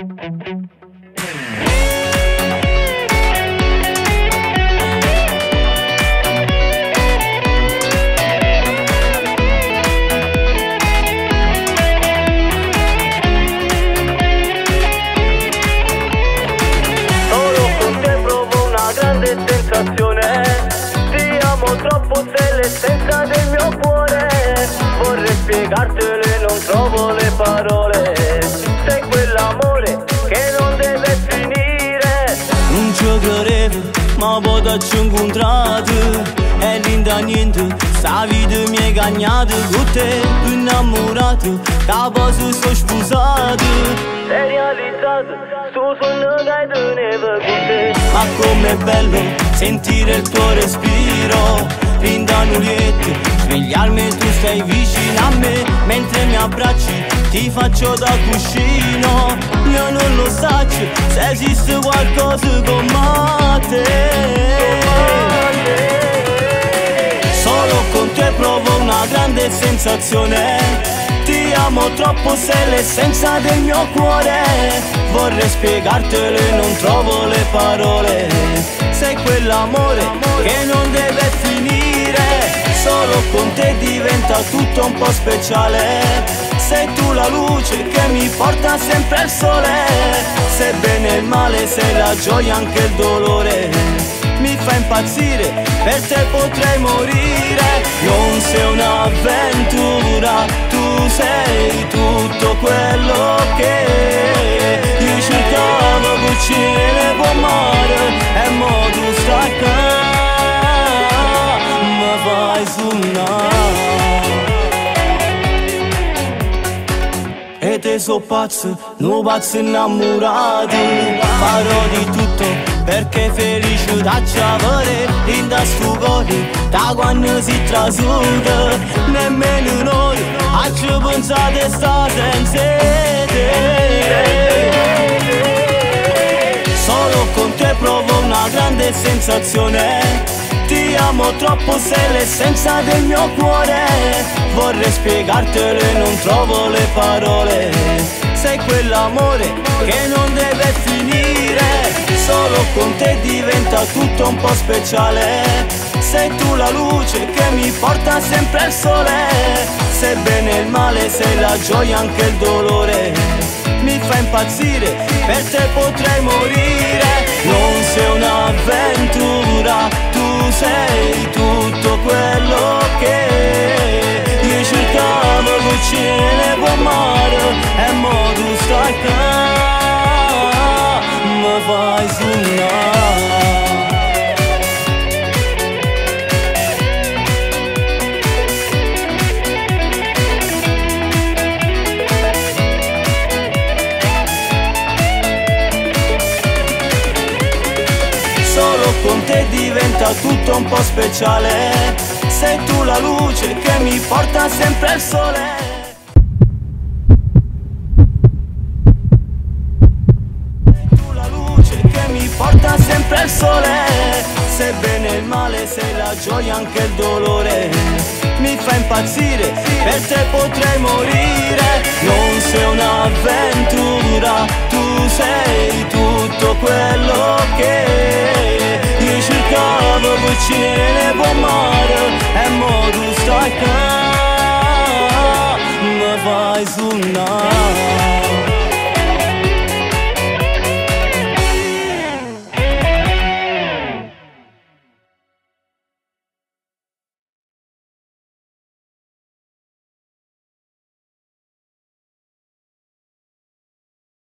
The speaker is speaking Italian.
Ti amo troppo, sei l'essenza del mio cuore. Vorrei spiegartelo e non trovo le parole. Sei quell'amore che non deve finire. Non ci credevo, ma poi ti ho incontrato. E linda niente, sta vita mi è cagnata. Con te, innamorato, da poco sono sposato. Sei realizzato, sto sogno che tenevo con te. Ma com'è bello sentire il tuo respiro, linda Nuliette, svegliarmi e tu stai vicino a me. Mentre mi abbracci ti faccio da cuscino. Io non lo so se esiste qualcosa come te. Solo con te provo una grande sensazione. Ti amo troppo, sei l'essenza del mio cuore. Vorrei spiegartelo e non trovo le parole. Sei quell'amore che non deve finire. Solo con te diventa tutto un po' speciale. Sei tu la luce che mi porta sempre al sole. Sei bene e il male, sei la gioia anche il dolore. Mi fa impazzire, per te potrei morire. Non sei un'avventura, tu sei tutto quello che io cercavo cucine con mare. E mo tu stai qua, mi fai suonare. E te so pazzo, no pazzo innamorato. Farò di tutto perché felice t'acciavere in da sto cuore. Da quando si trasuda, nemmeno noi ci pensate sta senza te. Solo con te provo una grande sensazione. Ti amo troppo, sei l'essenza del mio cuore. Vorrei spiegartelo e non trovo le parole. Sei quell'amore che non deve finire. Solo con te diventa tutto un po' speciale. Sei tu la luce che mi porta sempre al sole. Sei bene e il male, sei la gioia anche il dolore. Mi fa impazzire, per te potrei morire. Non sei un'avventura, tu sei tutto quello che io cercavo cucine con mare. E mo tu stai qua, mi fai suonare. Solo con te diventa tutto un po' speciale. Sei tu la luce che mi porta sempre al sole. Porta sempre al sole. Sei bene e il male, sei la gioia anche il dolore. Mi fa impazzire, per te potrei morire. Non sei un'avventura, tu sei tutto quello che io cercavo cucine con mare. E mo tu stai qua, mi fai suonare.